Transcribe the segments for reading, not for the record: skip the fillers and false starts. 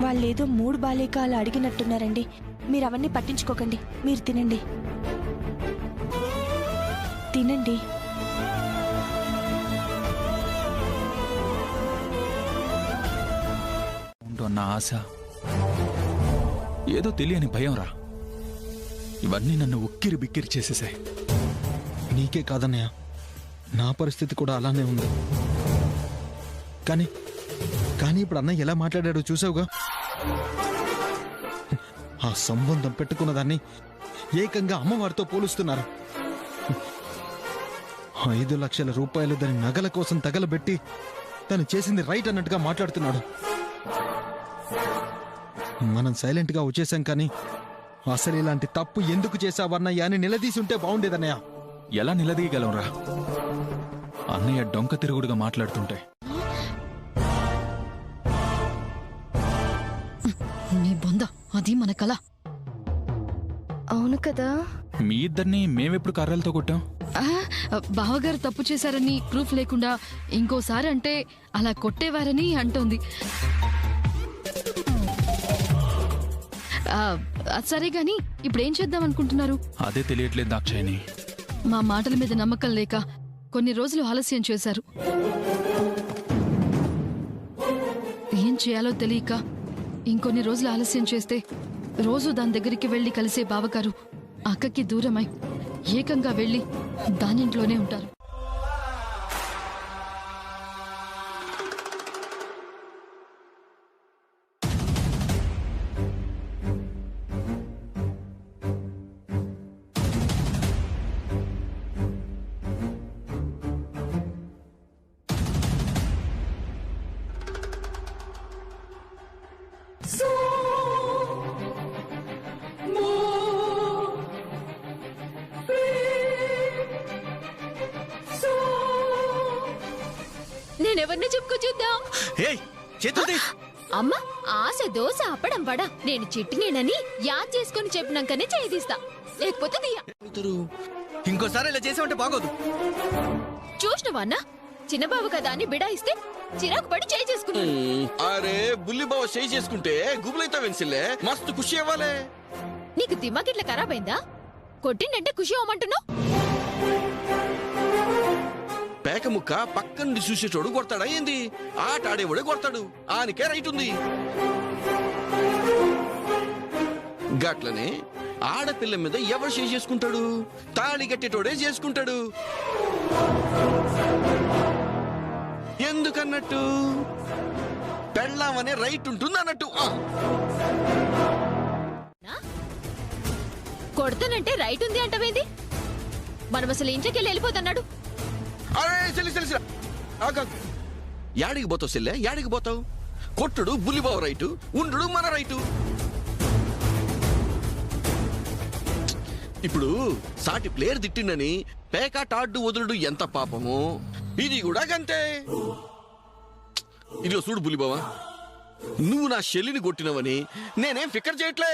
వాళ్ళేదో మూడు బాలేక అలా అడిగినట్టున్నారండి. మీరు అవన్నీ పట్టించుకోకండి, మీరు తినండి. తినండి. నా ఆశ ఏదో తెలియని భయం రా. ఇవన్నీ నన్ను ఉక్కిరి బిక్కిరి చేసేసాయి. నీకే కాదన్నయ్య, నా పరిస్థితి కూడా అలానే ఉంది. కానీ కానీ ఇప్పుడు అన్నయ్య ఎలా మాట్లాడాడో చూసావుగా. ఆ సంబంధం పెట్టుకున్న దాన్ని ఏకంగా అమ్మవారితో పోలుస్తున్నారు. 5 లక్షల రూపాయలు దాని నగల కోసం తగలబెట్టి తను చేసింది రైట్ అన్నట్టుగా మాట్లాడుతున్నాడు. మనం సైలెంట్ గా వచ్చేసాం, కానీ అసలు ఇలాంటి తప్పు ఎందుకు చేశావన్నయ్య అని నిలదీసి ఉంటే బాగుండేదన్నయ్య. ఎలా నిలదీయగలంరా? అన్నయ్య డొంక తిరుగుడుగా మాట్లాడుతుంటే. నీ బొంద, అది మన కళ. అవును కదా. మీ ఇద్దరిని మేమెప్పుడు కర్రలతో కొట్టాం? బావగారు తప్పు చేశారని ప్రూఫ్ లేకుండా ఇంకోసారి అంటే అలా కొట్టేవారని అంటోంది. సరే గాని ఇప్పుడేం చేద్దాం అనుకుంటున్నారు? అదే తెలియట్లేదు దాక్షాయిని. మా మాటల మీద నమ్మకం లేక కొన్ని రోజులు ఆలస్యం చేశారు. ఏం చేయాలో తెలియక ఇంకొన్ని రోజులు ఆలస్యం చేస్తే రోజు దాని దగ్గరికి వెళ్లి కలిసే బావగారు అక్కకి దూరమై ఏకంగా వెళ్లి దానింట్లోనే ఉంటారు. నేనెవరిని చెప్పుకో చూద్దాం. అమ్మ ఆశ దోశ అప్పడం వడ నేను చిట్టినేనని యాద్ చేసుకుని చెప్పినాకనే చేయిస్తా, లేకపోతే ఇంకోసారి ఇలా చేసామంటే బాగోదు. చూసినవా అన్న, చిన్నబాబు కదా అని బిడాయిస్తే చిరాకు పడి చేయి చేసుకున్నాను. అరే బుల్లి బావ చేయి చేసుకుంటే గుబులైతే వెన్సిల్లే మస్తు ఖుషి అవ్వాలే. నీకు దిమాగ్ ఇట్లా ఖరాబ్ అయిందా? కొట్టిండంటే ఖుషి అవ్వమంటున్నావు? పేక ముక్క పక్క నుండి చూసేటోడు కొడతాడా ఏంది? ఆట ఆడేవాడే కొడతాడు, ఆనికే రైట్ ఉంది. గట్లనే ఆడపిల్ల మీద ఎవరు చేయి చేసుకుంటాడు? తాళి కట్టేటోడే చేసుకుంటాడు. ఎందుకన్నట్టు? పెళ్ళామనే రైట్ ఉంటుంది అన్నట్టు. కొడతానంటే రైట్ ఉంది అంటవేంది? మనం అసలు ఇంట్లోకి వెళ్ళిపోతున్నాడు. అరే సెల్లి యాడికి పోతావు సెల్లె? యాడికి పోతావు? కొట్టుడు బుల్లిబావు రైటు, ఉండు మన రైటు. ఇప్పుడు సాటి ప్లేయర్ తిట్టిండని పేకాట ఆడ్డు వదులుడు ఎంత పాపము, ఇది కూడా గంతే. ఇదిగో చూడు బుల్లిబావా, నువ్వు నా షెల్లిని కొట్టినవని నేనేం ఫికర్ చేయట్లే.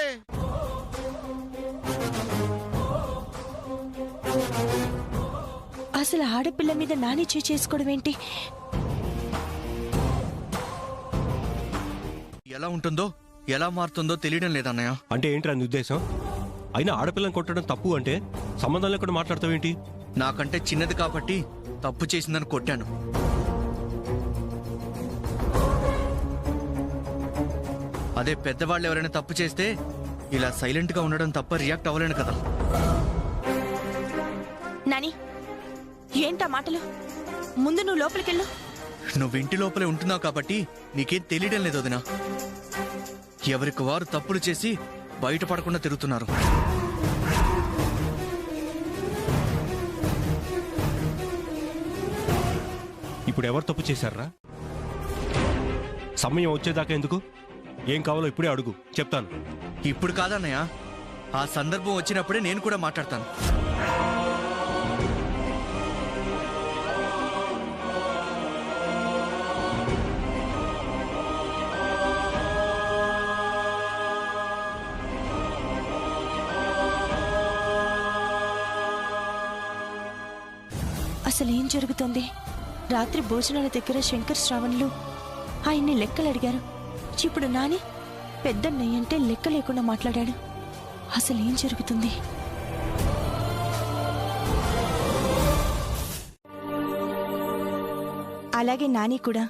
అసలు ఆడపిల్ల మీద నాని చేసుకోవడం ఏంటి? ఎలా ఉంటుందో ఎలా మారుతుందో తెలియడం లేదన్నయ్య. అంటే ఏంటి నీ ఉద్దేశం? అయినా ఆడపిల్లని కొట్టడం తప్పు అంటే సంబంధం లేకుండా మాట్లాడతావేంటి? నాకంటే చిన్నది కాబట్టి తప్పు చేసిందని కొట్టాను. అదే పెద్దవాళ్ళు ఎవరైనా తప్పు చేస్తే ఇలా సైలెంట్ గా ఉండడం తప్ప రియాక్ట్ అవ్వలేను కదా. నాని, ఏంటా మాటలు? ముందు నువ్వు లోపలికెళ్ళు. నువ్వు ఇంటి లోపలే ఉంటున్నావు కాబట్టి నీకేం తెలియడం లేదు వదినా. ఎవరికి వారు తప్పులు చేసి బయటపడకుండా తిరుగుతున్నారు. ఇప్పుడు ఎవరు తప్పు చేశారా? సమయం వచ్చేదాకా ఎందుకు? ఏం కావాలో ఇప్పుడే అడుగు, చెప్తాను. ఇప్పుడు కాదన్నయ్య, ఆ సందర్భం వచ్చినప్పుడే నేను కూడా మాట్లాడతాను. అసలు ఏం జరుగుతుంది? రాత్రి భోజనాల దగ్గర శంకర్ శ్రావణ్లు ఆయన్ని లెక్కలు అడిగారు. ఇప్పుడు నాని పెద్దన్నయ్య అంటే లెక్క లేకుండా మాట్లాడాడు. అసలు ఏం జరుగుతుంది? అలాగే నాని కూడా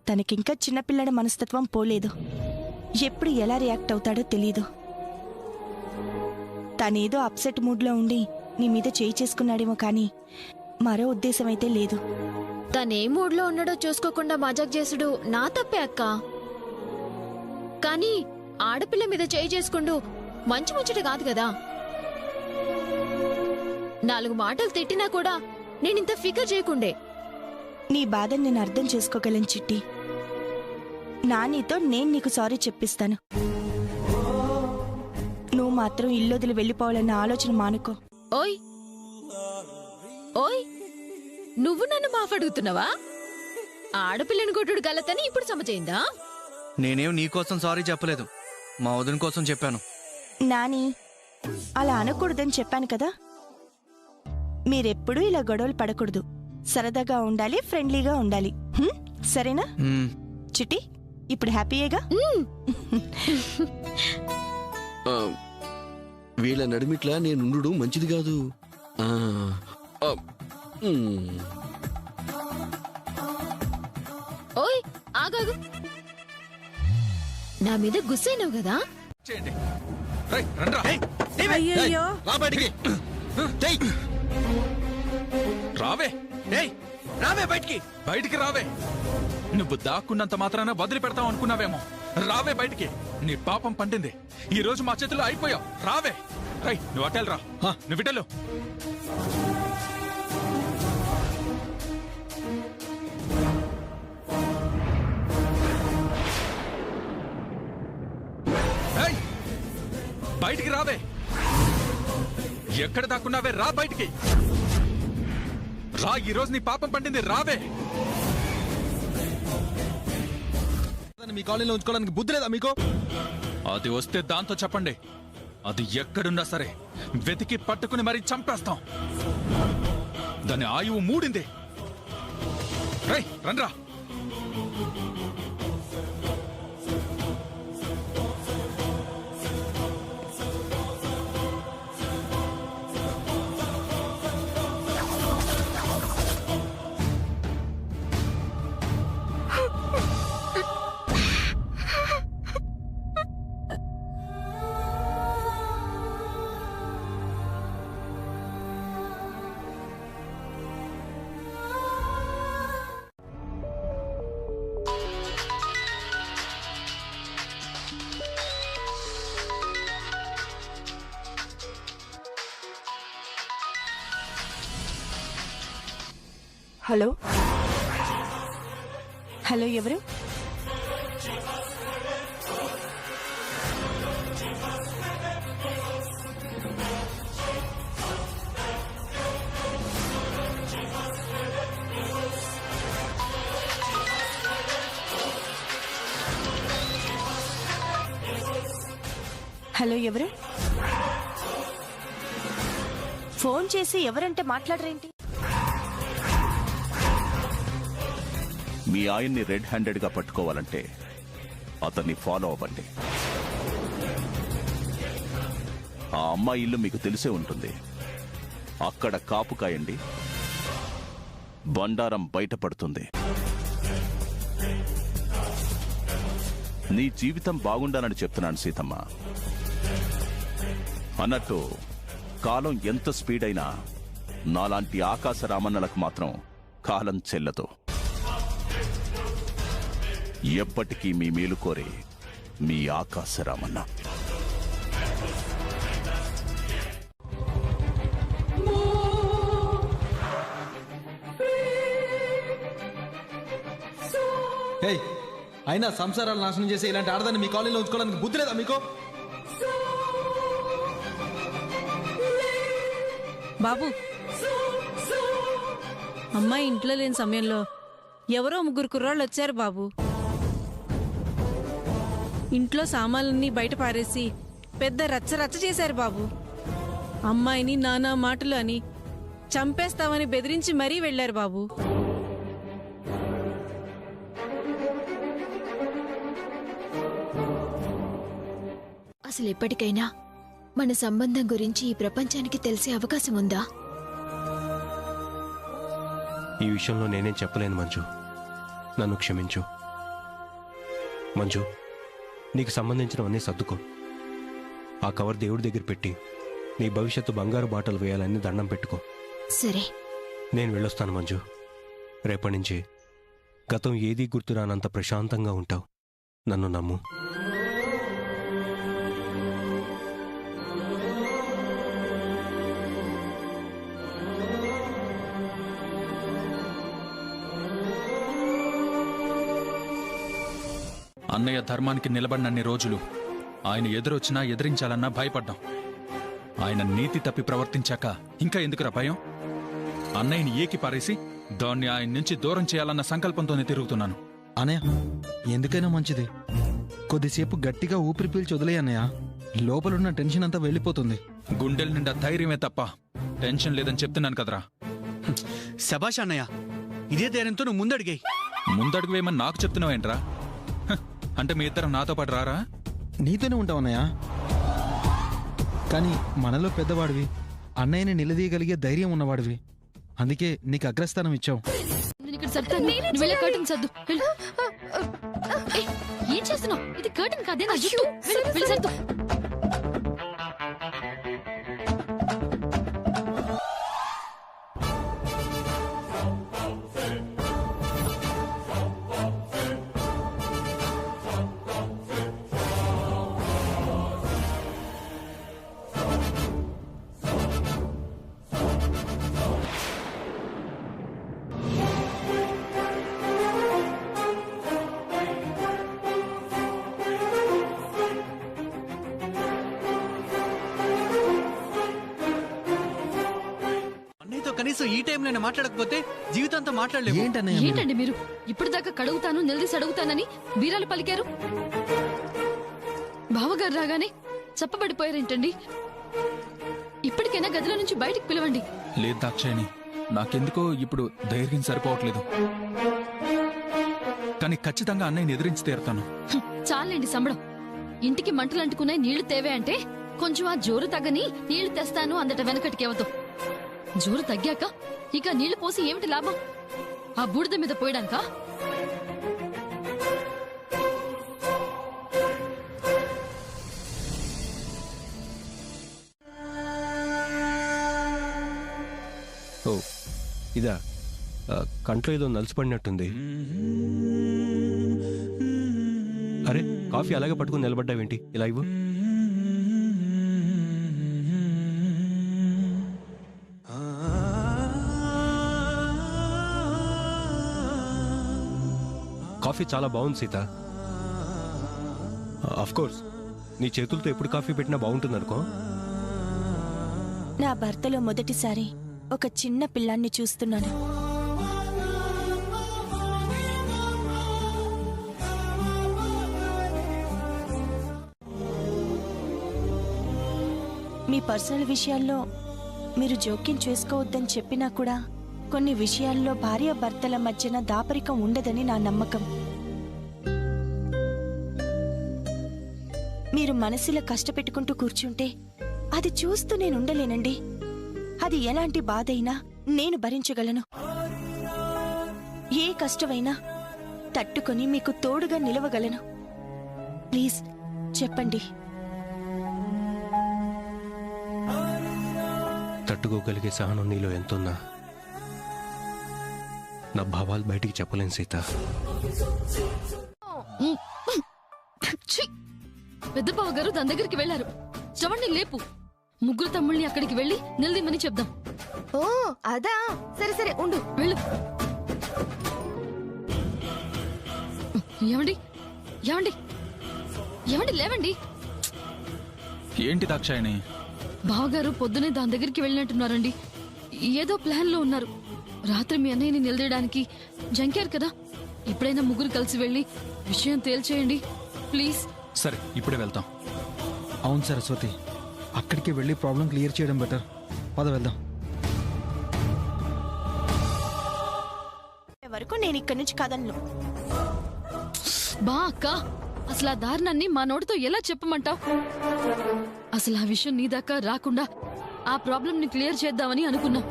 తనకింకా చిన్నపిల్లడి మనస్తత్వం పోలేదు. ఎప్పుడు ఎలా రియాక్ట్ అవుతాడో తెలీదు. తనేదో అప్సెట్ మూడ్లో ఉండి నీ మీద చేయి చేసుకున్నాడేమో కానీ మరో ఉద్దేశం అయితే లేదు. తనే మూడ్లో ఉన్నాడో చూసుకోకుండా మజాక్ చేసుడు నా తప్పే అక్క. కానీ ఆడపిల్ల మీద చేయి చేసుకుంటూ మంచి ముచ్చట కాదు కదా. 4 మాటలు తిట్టినా కూడా నేనింత ఫికర్ చేయకుండే. నీ బాధని నేను అర్థం చేసుకోగలను చిట్టి. నానితో నేను నీకు సారీ చెప్పిస్తాను. నువ్వు మాత్రం ఇల్లొదిలి వెళ్ళిపోవాలన్న ఆలోచన మానుకో. ఓయ్ ఓయ్, నువ్వు నన్ను మాఫడుగుతున్నావా? ఆడపిల్లని కొట్టుడు గలతని ఇప్పుడు సమజైందా? నేనేం నీకోసం సారీ చెప్పలేదు, మా వదిన కోసం చెప్పాను. నాని, అలా అనకూడదని చెప్పాను కదా. మీరెప్పుడూ ఇలా గొడవలు పడకూడదు. సరదాగా ఉండాలి, ఫ్రెండ్లీగా ఉండాలి. సరేనా చిట్టి? ఇప్పుడు హ్యాపీయేగా? వీళ్ళ నడిమిట్లా నేనుండు మంచిది కాదు. ఓయ్ ఆగాగు, నా మీద గుస్సైనావు కదా. చేయండి. రేయ్, రండ్రా. రా బయటికి. రావే. రావే బయటికి. బయటికి రావే. నువ్వు దాక్కున్నంత మాత్రాన వదిలి పెడతావు అనుకున్నావేమో. రావే బయటికి. నీ పాపం పండింది. ఈ రోజు మా చేతిలో అయిపోయావు. రావే. రై, నువ్వు అటెల్ రా. నువ్వు విటలు. బయటికి రావే. ఎక్కడ దాక్కున్నావే? రా బయటికి రా. ఈ రోజు నీ పాపం పండింది. రావే. మీ కాలనీలో ఉంచుకోవడానికి బుద్ధి లేదా మీకు? అది వస్తే దాంతో చెప్పండి. అది ఎక్కడున్నా సరే వెతికి పట్టుకుని మరీ చంపేస్తాం. దాని ఆయువు మూడింది. రేయ్, రండ్రా. హలో హలో, ఎవరు? హలో, ఎవరు? ఫోన్ చేసి ఎవరంటే మాట్లాడరేంటి? మీ ఆయన్ని రెడ్ హ్యాండెడ్ గా పట్టుకోవాలంటే అతన్ని ఫాలో అవ్వండి. ఆ అమ్మాయి ఇల్లు మీకు తెలిసే ఉంటుంది. అక్కడ కాపు కాయండి. బండారం బయటపడుతుంది. నీ జీవితం బాగుండాలని చెప్తున్నాను సీతమ్మ. అన్నట్టు కాలం ఎంత స్పీడ్ అయినా నాలాంటి ఆకాశ రామన్నలకు మాత్రం కాలం చెల్లదు. ఎప్పటికీ మీ మేలు కోరే మీ ఆకాశరామన్న. అయినా సంసారాలు నాశనం చేసి ఇలాంటి ఆడదాన్ని మీ కాలనీలో ఉంచుకోవడానికి బుద్ధి లేదా మీకు? బాబు, అమ్మాయి ఇంట్లో లేని సమయంలో ఎవరో 3 కుర్రాళ్ళు వచ్చారు బాబు. ఇంట్లో సామాన్లన్నీ బయట పారేసి పెద్ద రచ్చ చేశారు బాబు. అమ్మాయిని నానా మాటలు అని చంపేస్తామని బెదిరించి మరీ వెళ్లారు బాబు. అసలు ఎప్పటికైనా మన సంబంధం గురించి ఈ ప్రపంచానికి తెలిసే అవకాశం ఉందా? ఈ విషయంలో నేనేం చెప్పలేను మంజు. నన్ను క్షమించు మంజు. నీకు సంబంధించినవన్నీ సర్దుకో. ఆ కవర్ దేవుడి దగ్గర పెట్టి నీ భవిష్యత్తు బంగారు బాటలు వేయాలని దండం పెట్టుకో. సరే, నేను వెళ్ళొస్తాను మంజు. రేపటి నుంచి గతం ఏదీ గుర్తురానంత ప్రశాంతంగా ఉంటావు. నన్ను నమ్ము. అన్నయ్య ధర్మానికి నిలబడినన్ని రోజులు ఆయన ఎదురొచ్చినా ఎదిరించాలన్నా భయపడ్డాం. ఆయన నీతి తప్పి ప్రవర్తించాక ఇంకా ఎందుకురా భయం? అన్నయ్యని ఏకి పారేసి దాన్ని ఆయన నుంచి దూరం చేయాలన్న సంకల్పంతోనే తిరుగుతున్నాను. అనయ్య, ఎందుకైనా మంచిది కొద్దిసేపు గట్టిగా ఊపిరి పీల్చి వదిలే అన్నయ్య. లోపలున్న టెన్షన్ అంతా వెళ్ళిపోతుంది. గుండెల నిండా ధైర్యమే తప్ప టెన్షన్ లేదని చెప్తున్నాను కదరా. శభాష్ అన్నయ్య, ఇదే ధైర్యంతో నువ్వు ముందడిగాయి. ముందడుగు వేయమని నాకు చెప్తున్నావేంట్రా? అంటే మీ ఇద్దరం నాతో పాటు రారా? నీతోనే ఉంటావన్నయ్య. కానీ మనలో పెద్దవాడివి, అన్నయ్యని నిలదీయగలిగే ధైర్యం ఉన్నవాడివి. అందుకే నీకు అగ్రస్థానం ఇచ్చావు. నేను ఇక్కడ సర్దుతాను. నువ్వు వెళ్ళే కర్టన్ సర్దు. వెళ్ళు. ఏయ్, ఏం చేస్తున్నావు? ఇది కర్టన్ కాదే, నా జుట్టు. వెళ్ళు, వెళ్ళి సర్దు. కనీసం ఈ టైంలో మాట్లాడకపోతే జీవితాంతం మాట్లాడలేము. ఏంటండి మీరు ఇప్పటిదాకా కడుగుతాను నిలదీసి అడుగుతానని బీరాలు పలికారు? బావగారు రాగానే చప్పబడిపోయారేంటండి? ఇప్పటికైనా గదిలో నుంచి బయటికి పిలవండి. లేదు దాక్షాయణి, నాకెందుకో ఇప్పుడు ధైర్యం సరిపోవట్లేదు. కానీ ఖచ్చితంగా అన్నయ్యని ఎదిరించి తీరుతాను. చాలండి సంబడం. ఇంటికి మంటలు అంటుకున్నాయి, నీళ్లు తేవే అంటే కొంచెం ఆ జోరు తగ్గని నీళ్లు తెస్తాను అందట వెనకటికేవతో. జోరు తగ్గాక ఇక నీళ్లు పోసి ఏమిటి లాభం? ఆ బూడిద మీద పోయడానికా? ఓ ఇదా, కంట్లో ఏదో నలిసిపడినట్టుంది. అరే, కాఫీ అలాగే పట్టుకుని నిలబడ్డావేంటి? ఇలా ఇవ్వు. కాఫీ చాలా బాగుంది సీత. ఆఫ్ కోర్స్ నీ చేతులతో ఎప్పుడు కాఫీ పెట్టినా బాగుంటుంది అనుకో. నా భర్తలో మొదటిసారి ఒక చిన్న పిల్లాన్ని చూస్తున్నాను. మీ పర్సనల్ విషయాల్లో మీరు జోక్యం చేసుకోవద్దని చెప్పినా కూడా కొన్ని విషయాల్లో భార్యాభర్తల మధ్యన దాపరికం ఉండదని నా నమ్మకం. మీరు మనసులో కష్టపెట్టుకుంటూ కూర్చుంటే అది చూస్తూ నేనుండలేనండి. అది ఎలాంటి బాధైనా నేను భరించగలను. ఏ కష్టమైనా తట్టుకొని మీకు తోడుగా నిలవగలను. ప్లీజ్ చెప్పండి. తట్టుకోగలిగే సహనం నీలో ఎంతున్నా నా భావాలు బయటికి చెప్పలేను సీత. పెద్ద బావ గారు దాని దగ్గరికి వెళ్లారు. చవండి లేపు. ముగ్గురు తమ్ముళ్ళని అక్కడికి వెళ్లి నిలదీమని చెప్దాం. ఓ అదా, సరే సరే ఉండు. వెళ్ళు. ఏమండి ఏమండి ఏమండి లేవండి. ఏంటి దాక్షాయణి? బావగారు పొద్దునే దాని దగ్గరికి వెళ్ళినట్టున్నారండి. ఏదో ప్లాన్ లో ఉన్నారు. రాత్రి మీ అన్నయ్యని నిలదీయడానికి జంకారు కదా. ఎప్పుడైనా ముగ్గురు కలిసి వెళ్ళి విషయం తేల్చేయండి ప్లీజ్. సరే, ఇప్పుడే వెళ్తాం. అవును సరస్వతి, అక్కడికి వెళ్ళి ప్రాబ్లం క్లియర్ చేయడం బెటర్. పద వెళ్దాం. వరకు నేను ఇక్కడి నుంచి కదలను. బా అక్క, అసలు ఆ దారుణాన్ని మా నోటితో ఎలా చెప్పమంటావు? అసలు ఆ విషయం నీ దాకా రాకుండా ఆ ప్రాబ్లం ని క్లియర్ చేద్దామని అనుకున్నాం.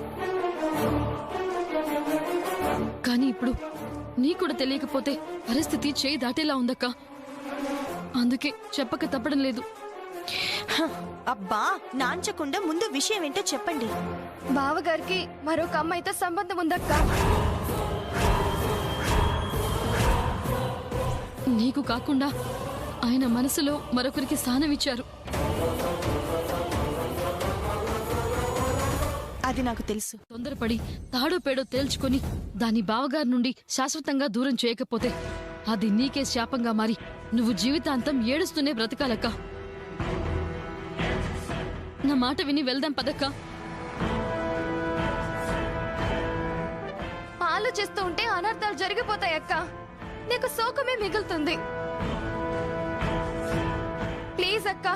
కానీ ఇప్పుడు నీ కూడా తెలియకపోతే పరిస్థితి చేయి దాటేలా ఉందక్క. అందుకే చెప్పక తప్పడం లేదు. అబ్బా నాంచకుండా ముందు విషయం ఏంటో చెప్పండి. బావగారికి మరొక అమ్మాయితో సంబంధం ఉందక్క. నీకు కాకుండా ఆయన మనసులో మరొకరికి స్థానం ఇచ్చారు. అది నాకు తెలుసు. తొందరపడి తాడో పేడో తేల్చుకొని దాని బావగారి నుండి శాశ్వతంగా దూరం చేయకపోతే అది నీకే శాపంగా మారి నువ్వు జీవితాంతం ఏడుస్తూనే బ్రతకాలక్క. నా మాట విని వెళ్దాం పదక్క. ఆలోచిస్తూ ఉంటే అనర్థాలు జరిగిపోతాయక్క. నీకు శోకమే మిగులుతుంది. ప్లీజ్ అక్క,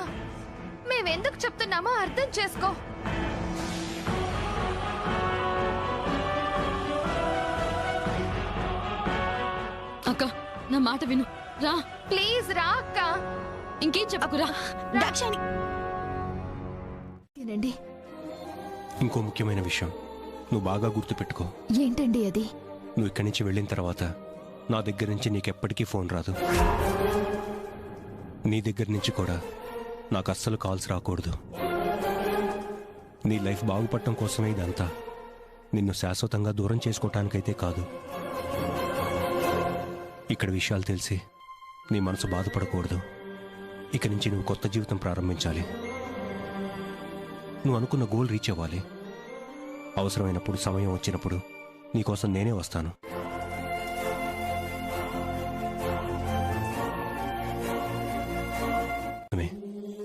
మేమెందుకు చెప్తున్నామో అర్థం చేసుకో. అక్క నా మాట విను, రా ప్లీజ్ రా అక్క. ఇంకేం చెప్పుకురా. దాక్షాయణి తినండి. ఇంకో ముఖ్యమైన విషయం నువ్వు బాగా గుర్తుపెట్టుకో. ఏంటండి అది? నువ్వు ఇక్కడి నుంచి వెళ్ళిన తర్వాత నా దగ్గర నుంచి నీకెప్పటికీ ఫోన్ రాదు. నీ దగ్గర నుంచి కూడా నాకు అస్సలు కాల్స్ రాకూడదు. నీ లైఫ్ బాగుపడటం కోసమే ఇదంతా. నిన్ను శాశ్వతంగా దూరం చేసుకోవటానికైతే కాదు. ఇక్కడ విషయాలు తెలిసి నీ మనసు బాధపడకూడదు. ఇక నుంచి నువ్వు కొత్త జీవితం ప్రారంభించాలి. నువ్వు అనుకున్న గోల్ రీచ్ అవ్వాలి. అవసరమైనప్పుడు సమయం వచ్చినప్పుడు నీకోసం నేనే వస్తాను.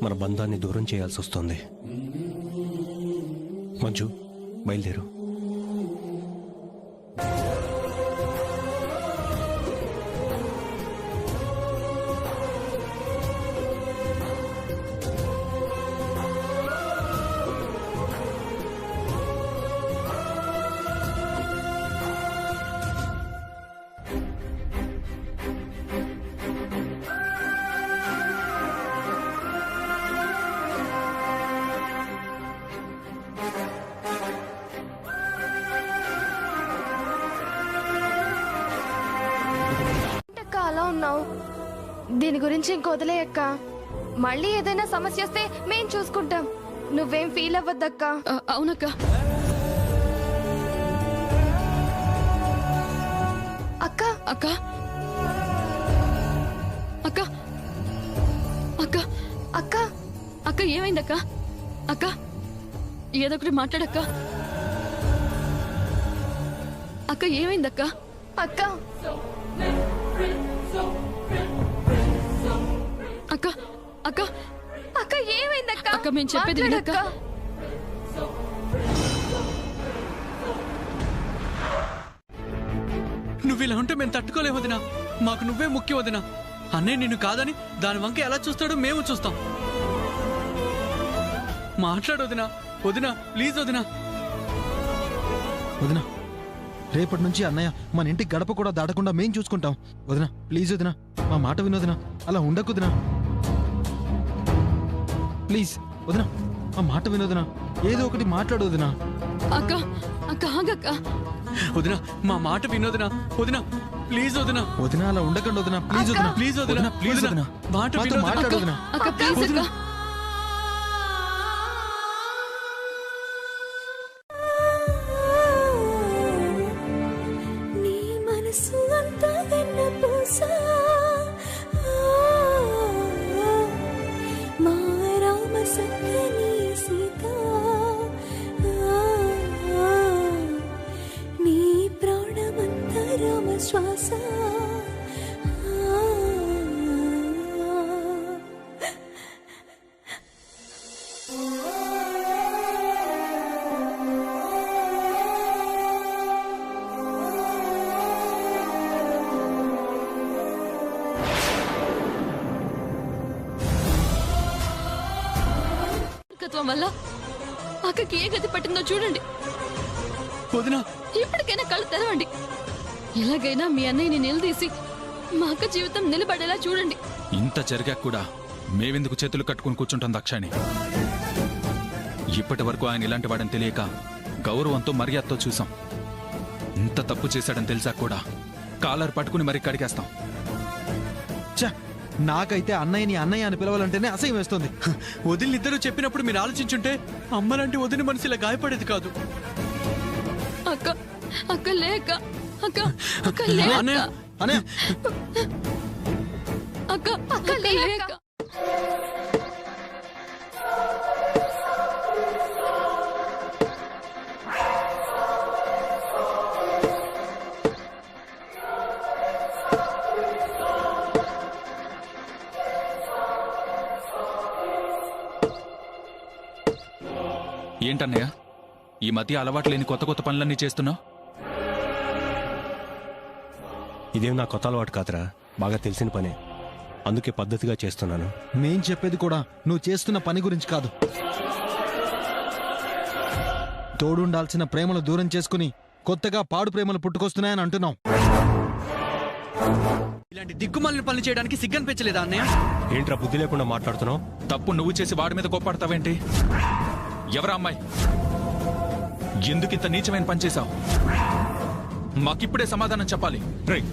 మన బంధాన్ని దూరం చేయాల్సి వస్తుంది. మంజు బయలుదేరు. అలా ఉన్నావు. దీని గురించి ఇంకొదిలేయక్క. మళ్ళీ ఏదైనా సమస్య వస్తే మేం చూసుకుంటాం. నువ్వేం ఫీల్ అవ్వద్దక్క. అవునక్క. అక్క అక్క అక్క అక్క అక్క అక్క ఏమైందక్క? అక్క ఏదొకటి మాట్లాడక్క. అక్క ఏమైందక్క? అక్క అక్క అక్క అక్క ఏమైందక్క? అక్క మేము చెప్పేది వినక్క. నువ్వు ఇలా ఉంటే మేము తట్టుకోలేము వదినా. మాకు నువ్వే ముఖ్యం వదినా. అన్నయ్య నిన్ను కాదని దాని వంక ఎలా చూస్తాడో మేము చూస్తాం. మాట్లాడు వదినా. వదినా ప్లీజ్ వదినా. వదినా రేపటి నుంచి అన్నయ్య మన ఇంటికి గడప కూడా దాటకుండా మేం చూసుకుంటాం. వదినా ప్లీజ్ వదినా, మా మాట వినోదినా. అలా ఉండకుదినా. ప్లీజ్ వదినా, మా మాట వినోదినా. ఏదో ఒకటి మాట్లాడు వదినా. అక్క అక్క ఆగక్క. వదినా మా మాట వినోదినా. వదినా ప్లీజ్ వదినా. వదినా అలా ఉండకండి వదినా. ప్లీజ్ వదినా. ప్లీజ్ వదినా. ప్లీజ్ వదినా. మాట మాతో వినోదినా. మాట్లాడు వదినా. అక్క ప్లీజ్ అక్క. వల్ల అక్కకి ఏ గతి పట్టిందో చూడండి. వదినా ఇప్పటికైనా కళ్ళు తెరవండి. ఎలాగైనా మీ అన్నయ్యని నిలదీసి మా అక్క జీవితం నిలబడేలా చూడండి. ఇంత జరిగాక కూడా మేవెందుకు చేతులు కట్టుకుని కూర్చుంటాం దాక్షాయణి? ఇప్పటి వరకు ఆయన ఇలాంటి వాడని తెలియక గౌరవంతో మర్యాదతో చూసాం. ఇంత తప్పు చేశాడని తెలిసాక కూడా కాలర్ పట్టుకుని మరీ కడిగేస్తాం. నాకైతే అన్నయ్యని అన్నయ్య అని పిలవాలంటేనే అసహ్యం వేస్తుంది. వదిలిద్దరూ చెప్పినప్పుడు మీరు ఆలోచించుంటే అమ్మలాంటి వదిన మనసు ఇలా గాయపడేది కాదు. అక్క అక్క లేక అక్క అక్క లేక అన్నయ్య అక్క అక్క లేక ఏంటన్నయ్య ఈ మధ్య అలవాటు లేని కొత్త కొత్త పనులన్నీ చేస్తున్నావు? ఇదేం నా కొత్త అలవాటు కాదురా, బాగా తెలిసిన పనే. అందుకే పద్ధతిగా చేస్తున్నాను. మేం చెప్పేది కూడా నువ్వు చేస్తున్న పని గురించి కాదు. తోడుండాల్సిన ప్రేమలు దూరం చేసుకుని కొత్తగా పాడు ప్రేమలు పుట్టుకొస్తున్నాయని అంటున్నావు. ఇలాంటి దిక్కుమాలిన పనులు చేయడానికి సిగ్గనిపించలేదా అన్నయ్య? ఏంట్రా బుద్ధి లేకుండా మాట్లాడుతున్నావు? తప్పు నువ్వు చేసి వాడి మీద కోపాడతావేంటి? ఎవరా అమ్మాయి? ఎందుకింత నీచమైన పని చేశావు? మాకిప్పుడే సమాధానం చెప్పాలి. రేయ్,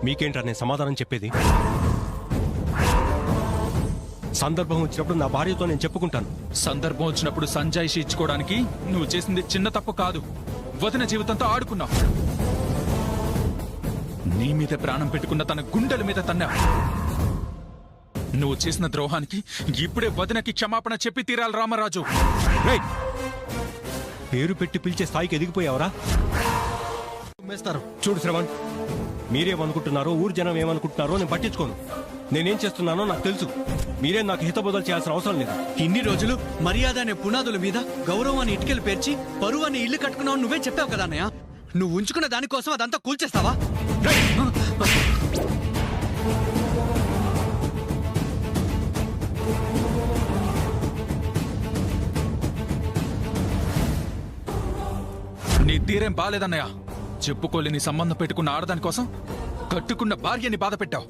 మీకేంట్రా నేను సమాధానం చెప్పేది? సందర్భం వచ్చినప్పుడు నా భార్యతో నేను చెప్పుకుంటాను. సందర్భం వచ్చినప్పుడు సంజాయిషి ఇచ్చుకోవడానికి నువ్వు చేసింది చిన్న తప్పు కాదు. వదిన జీవితంతో ఆడుకున్నావు. నీ మీద ప్రాణం పెట్టుకున్న తన గుండెల మీద తన్నావు. నువ్వు చేసిన ద్రోహానికి ఇప్పుడే వదినకి క్షమాపణ చెప్పి తీరాలి రామరాజు. రేయ్, పేరు పెట్టి పిలిచే స్థాయికి ఎదిగిపోయావరా? చూడు శ్రవణ్, మీరేమనుకుంటున్నారో ఊరు జనం ఏమనుకుంటున్నారో నేను పట్టించుకోను. నేనేం చేస్తున్నానో నాకు తెలుసు. మీరే నాకు హితబోధలు చేయాల్సిన అవసరం లేదు. ఇన్ని రోజులు మర్యాద అనే పునాదుల మీద గౌరవాన్ని ఇటుకలు పేర్చి పరువు అనే ఇల్లు కట్టుకున్నావు నువ్వే చెప్పావు కదా అన్నయ్య. నువ్వు ఉంచుకున్న దానికోసం అదంతా కూల్చేస్తావా? నీ తీరేం బాలేదన్నయ్య. చెప్పుకోలేని సంబంధం పెట్టుకున్న ఆడదాని కోసం కట్టుకున్న భార్యని బాధ పెట్టావు.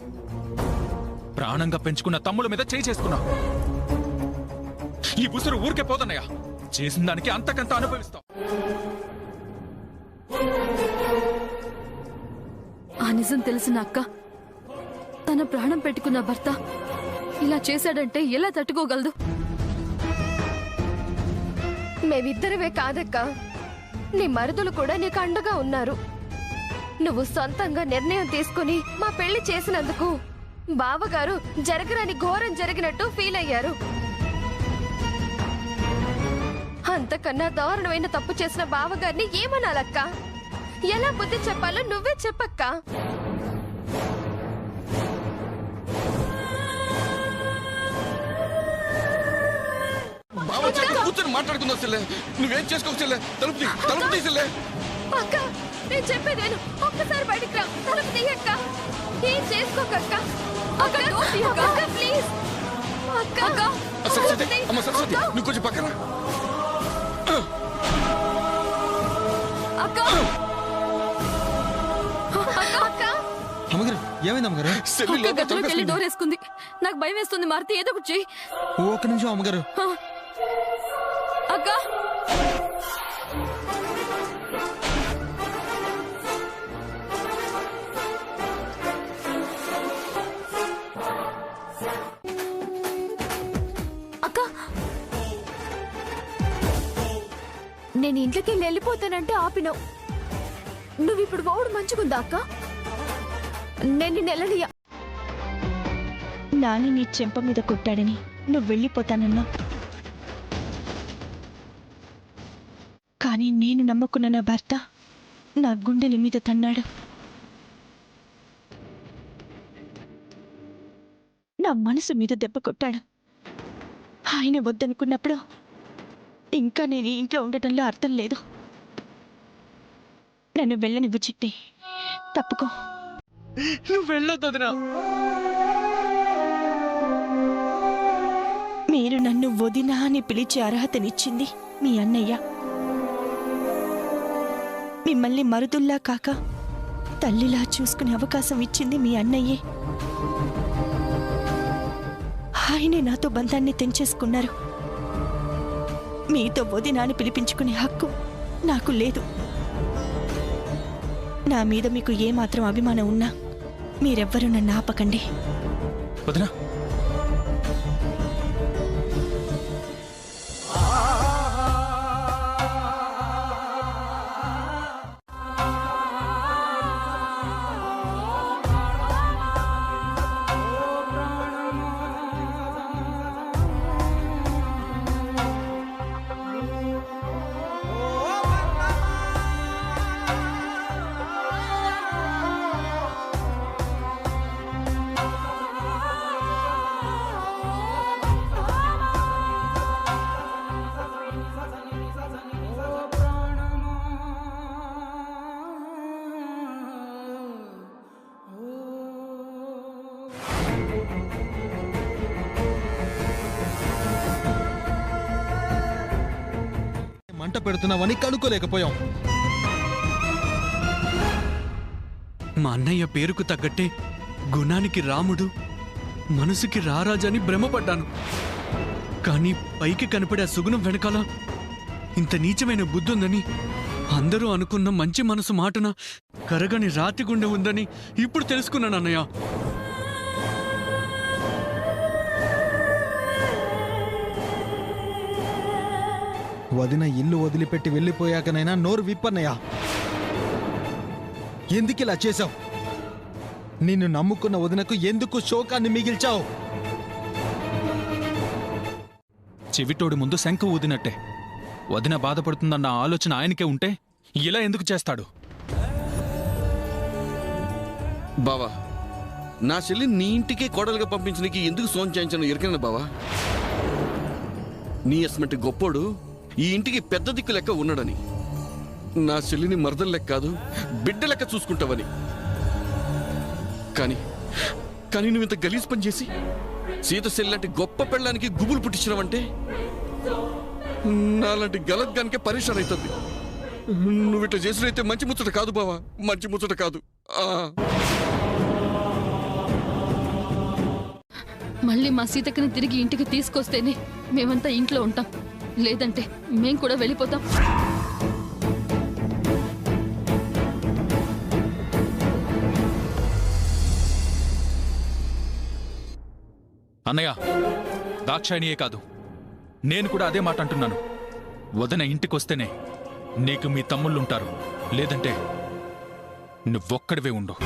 ప్రాణంగా పెంచుకున్న తమ్ముల మీద చేయి చేసుకున్నావు. ఈ ఉసురు ఊరికే పోదన్నయ్య. చేసిన దానికి అంతకంత అనుభవిస్తావు. ఆ నిజం తెలిసిన అక్క తన ప్రాణం పెట్టుకున్న భర్త ఇలా చేశాడంటే ఎలా తట్టుకోగలదు? మేమిద్దరమే కాదక్క, నీ మరుదులు కూడా నీకు అండగా ఉన్నారు. నువ్వు సొంతంగా నిర్ణయం తీసుకుని మా పెళ్లి చేసినందుకు బావగారు జరగరాని ఘోరం జరిగినట్టు ఫీల్ అయ్యారు. అంతకన్నా దారుణమైన తప్పు చేసిన బావగారిని ఏమనాలక్క? ఎలా బుద్ధి చెప్పాలో నువ్వే చెప్పక్క. కూర్చొని మాట్లాడుకుందాం చెల్లె. నువ్వేం చేసుకో చెల్లె. తలుపు తీసిల్లే. అక్క, నేను చెప్పేదేను. ఒక్కసారి బయటికి రా. తలుపు తీయక్క. ఏం చేసుకోకక్క. అక్క ప్లీజ్. అక్క సరస్వతి, అమ్మ సరస్వతి, నువ్వు కొంచెం పక్కన. అక్క అక్క అమ్మగారు ఏమైంది అమ్మగారు? గదిలోకి వెళ్ళి డోర్ వేసుకుంది. నాకు భయం వేస్తుంది. మారుతి ఏదో ఒకటి చెయ్యి. ఒక్క నిమిషం అమ్మగారు. అక్క అక్క, నేను ఇంట్లోకి వెళ్ళిపోతానంటే ఆపినావు. నువ్వు ఇప్పుడు పోవడం మంచిగుందా అక్క? నేను నెలలియా. నాని నీ చెంప మీద కొట్టాడని నువ్వు వెళ్ళిపోతానన్నా. కానీ నేను నమ్ముకున్న నా భర్త నా గుండెల మీద తన్నాడు. నా మనసు మీద దెబ్బ కొట్టాడు. ఆయన వద్దనుకున్నప్పుడు ఇంకా నేను ఈ ఇంట్లో ఉండటంలో అర్థం లేదు. నన్ను వెళ్ళనివ్వు చిట్టి. తప్పుకో. నువ్వు వెళ్ళొద్దునా? మీరు నన్ను వదినా అని పిలిచే అర్హతనిచ్చింది మీ అన్నయ్య. మిమ్మల్ని మరుదుల్లా కాక తల్లిలా చూసుకునే అవకాశం ఇచ్చింది మీ అన్నయ్యే. ఆయనే నాతో బంధాన్ని తెంచేసుకున్నారు. మీతో వదినాని పిలిపించుకునే హక్కు నాకు లేదు. నా మీద మీకు ఏమాత్రం అభిమానం ఉన్నా మీరెవ్వరూ నన్ను ఆపకండి. వదినా, మంట పెడుతున్నావని కనుక్కోలేకపోయాం. మా అన్నయ్య పేరుకు తగ్గట్టే గుణానికి రాముడు, మనసుకి రారాజని భ్రమపడ్డాను. కానీ పైకి కనపడే ఆ సుగుణం వెనకాల ఇంత నీచమైన బుద్ధుందని, అందరూ అనుకున్న మంచి మనసు మాటన కరగని రాతి గుండె ఉందని ఇప్పుడు తెలుసుకున్నాను అన్నయ్య. వదిన ఇల్లు వదిలిపెట్టి వెళ్ళిపోయాకనైనా నోరు విప్పన్నయ్యా. ఎందుకిలా చేశావు? నిన్ను నమ్ముకున్న వదినకు ఎందుకు శోకాన్ని మిగిల్చావు? చెవిటోడి ముందు శంఖ ఊదినట్టే. వదిన బాధపడుతుందన్న ఆలోచన ఆయనకే ఉంటే ఇలా ఎందుకు చేస్తాడు? బావా, నా చెల్లి నీ ఇంటికే కోడలుగా పంపించడానికి ఎందుకు సోన్ చేయించాను ఎరికైనా బావా? నీ అస్మంటి గొప్పోడు ఈ ఇంటికి పెద్ద దిక్కు లెక్క ఉన్నాడని, నా చెల్లిని మరదలు లెక్క కాదు బిడ్డ లెక్క చూసుకుంటావని. కానీ కానీ నువ్వు ఇంత గలీజ్ పని చేసి సీత చెల్లి గొప్ప పెళ్ళానికి గుబులు పుట్టించినావంటే నాలాంటి గలద్గానికే పరిశాన్ అవుతుంది. నువ్వు ఇట్లా చేసినైతే మంచి ముచ్చట కాదు బావా, మంచి ముచ్చట కాదు. మళ్ళీ మా సీతక్కని తిరిగి ఇంటికి తీసుకొస్తేనే మేమంతా ఇంట్లో ఉంటాం. లేదంటే మేం కూడా వెళ్ళిపోతాం. అన్నయ్య, దాక్షాయణియే కాదు, నేను కూడా అదే మాట అంటున్నాను. వదిన ఇంటికొస్తేనే నీకు మీ తమ్ముళ్ళుంటారు, లేదంటే నువ్వొక్కడివే ఉండు.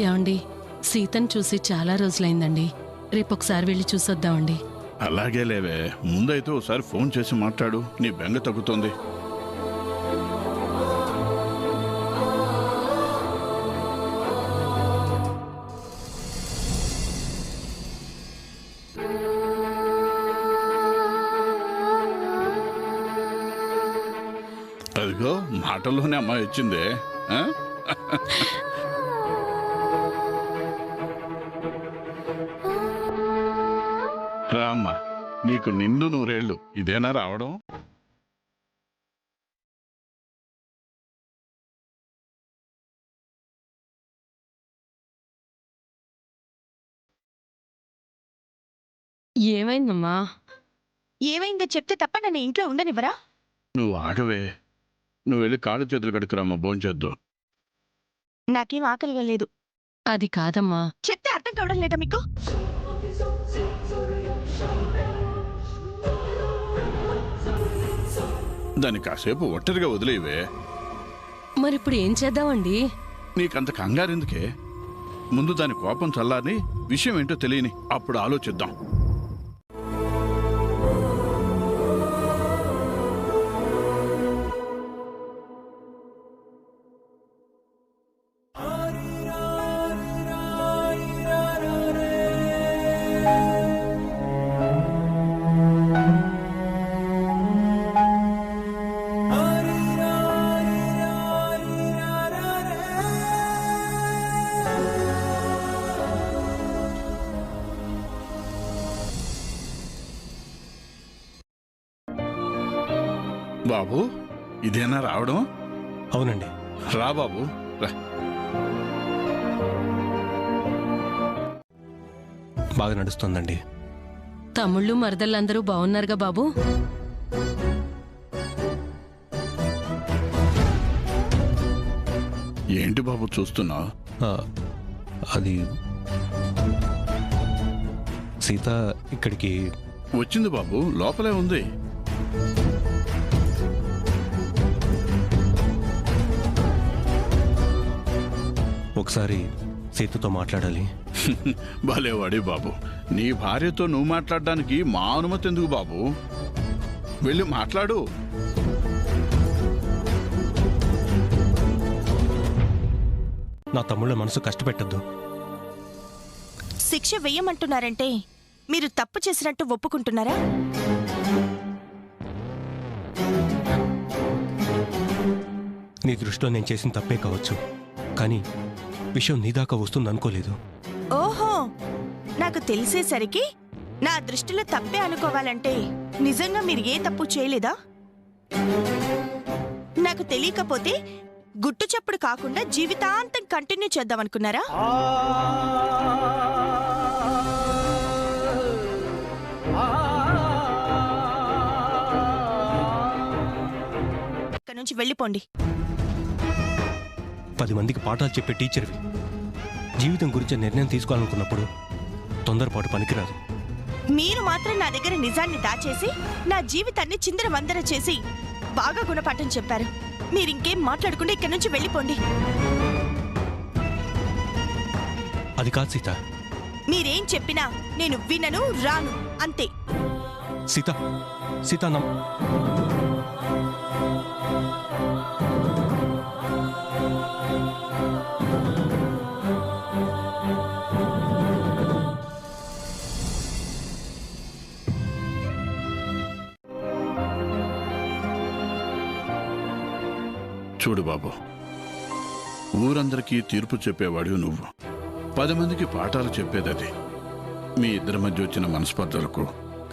ఏమండి, సీతను చూసి చాలా రోజులైందండి. రేపొకసారి వెళ్ళి చూసొద్దామండి. అలాగే లేవే, ముందైతే ఒకసారి ఫోన్ చేసి మాట్లాడు, నీ బెంగ తగ్గుతుంది. అదిగో మాటల్లోనే అమ్మాయి వచ్చిందే. రామ్మా, నీకు నిండు నూరేళ్ళు. ఇదేనా రావడం? ఏమైందమ్మా? ఏమైందో చెప్తే తప్ప నన్ను ఇంట్లో ఉండనివ్వరా? నువ్వు ఆగవే, నువ్వు వెళ్ళి కాళ్ళు చేతులు కడుక్కురామ్మా, భోంచేద్దాం. నాకేం ఆకలిగా లేదు. అది కాదమ్మా. చెప్తే అర్థం కావడం లేదా మీకు? దాన్ని కాసేపు ఒంటరిగా వదిలేవే. మరిప్పుడు ఏం చేద్దామండి? నీకంత కంగారెందుకే? ముందు దాని కోపం చల్లారని, విషయం ఏంటో తెలియని, అప్పుడు ఆలోచిద్దాం. బాబు ఇదేనా రావడం? అవునండి. రా బాబు రా. బాగా నడుస్తుందండి. తమ్ముళ్ళు మరదళ్ళందరూ బాగున్నారుగా బాబు? ఏంటి బాబు చూస్తున్నా? అది సీత ఇక్కడికి వచ్చింది బాబు, లోపలే ఉంది. ఒకసారి సీతతో మాట్లాడాలి. భలేవాడి బాబు, నీ భార్యతో నువ్వు మాట్లాడడానికి మా అనుమతి ఎందుకు బాబు? వెళ్ళి మాట్లాడు. నా తమ్ముళ్ళ మనసు కష్టపెట్టద్దు. శిక్ష వెయ్యమంటున్నారంటే మీరు తప్పు చేసినట్టు ఒప్పుకుంటున్నారా? నీ దృష్టిలో నేను చేసిన తప్పే కావచ్చు, కానీ విషయం నీ దాకా వస్తుంది అనుకోలేదు. ఓహో, నాకు తెలిసేసరికి నా దృష్టిలో తప్పే అనుకోవాలంటే నిజంగా మీరు ఏ తప్పు చేయలేదా? నాకు తెలియకపోతే గుట్టు చప్పుడు కాకుండా జీవితాంతం కంటిన్యూ చేద్దామనుకున్నారా? ఇక్కడ నుంచి వెళ్ళిపోండి. 10 మందికి పాఠాలు చెప్పే టీచర్వి. జీవితం గురించి నిర్ణయం తీసుకోవాలనుకున్నప్పుడు తొందరపాటు పనికిరాదు. మీరు మాత్రం నా దగ్గర నిజాన్ని దాచేసి నా జీవితాన్ని చిందరవందర చేసి బాగా గుణపాఠం చెప్పారు. మీరింకేం మాట్లాడకుండా ఇక్కడి నుంచి వెళ్ళిపోండి. అది కాదు సీత. మీరేం చెప్పినా నేను వినను, రాను, అంతే. సీత, సీత చూడు బాబు, ఊరందరికీ తీర్పు చెప్పేవాడు నువ్వు, 10 మందికి పాఠాలు చెప్పేదది. మీ ఇద్దరి మధ్య వచ్చిన మనస్పర్ధలకు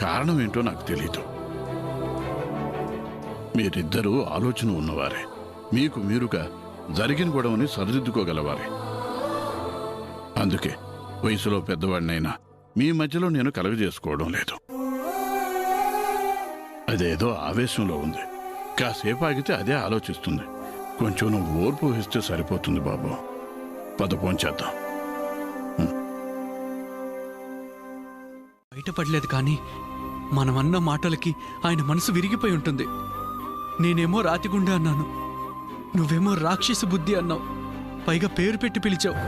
కారణం ఏంటో నాకు తెలీదు. మీరిద్దరూ ఆలోచన ఉన్నవారే, మీకు మీరుగా జరిగిన గొడవని సరిదిద్దుకోగలవారే. అందుకే వయసులో పెద్దవాడినైనా మీ మధ్యలో నేను కలగజేసుకోవడం లేదు. అదేదో ఆవేశంలో ఉంది, కాసేపు ఆగితే అదే ఆలోచిస్తుంది. కొంచెం నువ్వు ఓర్పు వహిస్తే సరిపోతుంది బాబు. పదపోంచేద్దాం. బయటపడలేదు, కానీ మనమన్న మాటలకి ఆయన మనసు విరిగిపోయి ఉంటుంది. నేనేమో రాతిగుండె అన్నాను, నువ్వేమో రాక్షస బుద్ధి అన్నావు, పైగా పేరు పెట్టి పిలిచావు.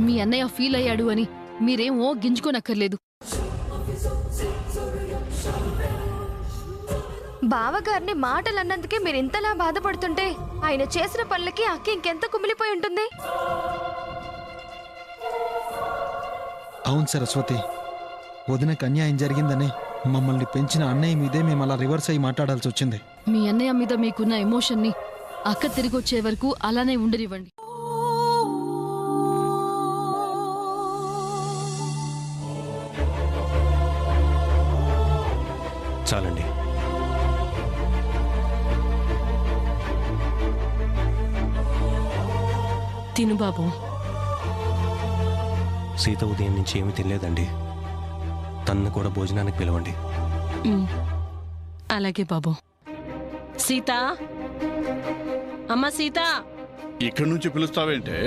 మీ అన్నయ్య ఫీల్ అయ్యాడు అని మీరేమో గింజుకోనక్కర్లేదు. బావగారిని మాటలు అన్నందుకే మీరు ఇంతలా బాధపడుతుంటే ఆయన చేసిన పనులకి అక్క ఇంకెంత కుమిలిపోయి ఉంటుంది. అవును సరస్వతి, వదినకు అన్యాయం జరిగిందని మమ్మల్ని పెంచిన అన్నయ్య మీదే మేము అలా రివర్స్ అయ్యి మాట్లాడాల్సి వచ్చింది. మీ అన్నయ్య మీద మీకున్న ఎమోషన్ని అక్క తిరిగి వచ్చే వరకు అలానే ఉండనివ్వండి. చాలండి. తిను బాబు. సీత ఉదయం నుంచి ఏమీ తినలేదండి, తన్ను కూడా భోజనానికి పిలవండి. అలాగే బాబు. సీత, అమ్మ సీత. ఇక్కడి నుంచి పిలుస్తావేంటే?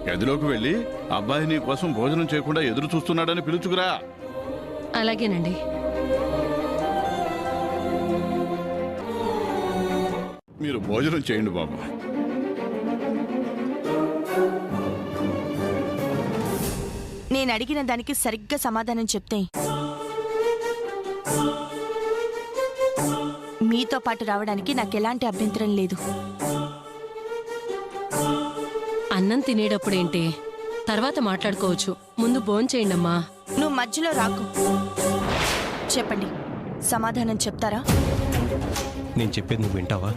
గదిలోకి వెళ్ళి అబ్బాయి నీ కోసం భోజనం చేయకుండా ఎదురు చూస్తున్నాడని పిలుచుకురా. అలాగేనండి. మీరు భోజనం చేయండి బాబు. నేను అడిగిన దానికి సరిగ్గా సమాధానం చెప్తే మీతో పాటు రావడానికి నాకెలాంటి అభ్యంతరం లేదు. అన్నం తినేటప్పుడేంటి, తర్వాత మాట్లాడుకోవచ్చు. ముందు భోంచేయండి అమ్మా. నువ్వు మధ్యలో రాకు. చెప్పండి, సమాధానం చెప్తారా? నేను చెప్పేది నువ్వు వింటావా?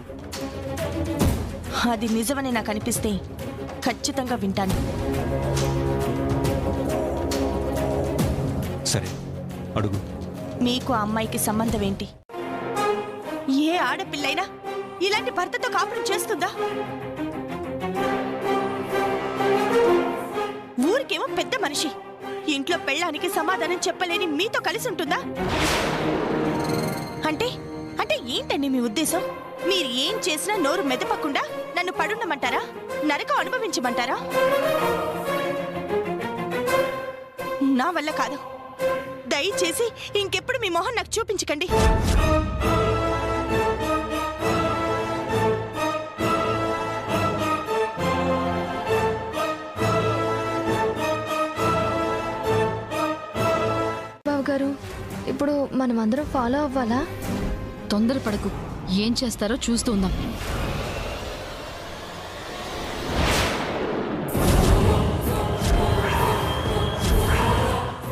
అది నిజమని నాకు అనిపిస్తే ఖచ్చితంగా వింటాను. సరే, అడుగు. మీకు ఆ అమ్మాయికి సంబంధం ఏంటి? ఏ ఆడపిల్లైనా ఇలాంటి భర్తతో కాపురం చేస్తుందా? ఊరికేమో పెద్ద మనిషి, ఇంట్లో పెళ్ళానికి సమాధానం చెప్పలేని మీతో కలిసి ఉంటుందా? అంటే అంటే ఏంటండి మీ ఉద్దేశం? మీరు ఏం చేసినా నోరు మెదపకుండా నన్ను పడుండమంటారా? నరకం అనుభవించమంటారా? నా వల్ల కాదు. దయచేసి ఇంకెప్పుడు మీ మొహం నాకు చూపించకండి. బావగారు, ఇప్పుడు మనం అందరం ఫాలో అవ్వాలా? తొందరపడకు, ఏం చేస్తారో చూస్తూ ఉందాం.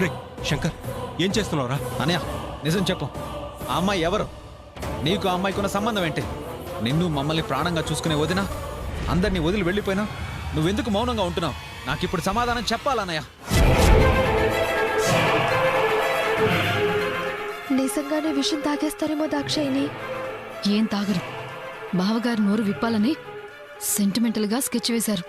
రే శంకర్, ఏం చేస్తున్నావురా? అనయ్య నిజం చెప్పు, ఆ అమ్మాయి ఎవరు? నీకు ఆ అమ్మాయికున్న సంబంధం ఏంటి? నిన్ను మమ్మల్ని ప్రాణంగా చూసుకునే వదినా అందరినీ వదిలి వెళ్ళిపోయినా నువ్వెందుకు మౌనంగా ఉంటున్నావు? నాకిప్పుడు సమాధానం చెప్పాలన్నయ్య. నిజంగానే విషయం తాగేస్తారేమో దాక్షాయిని. ఏం తాగరు. బావగారు నోరు విప్పాలని సెంటిమెంటల్గా స్కెచ్ వేశారు.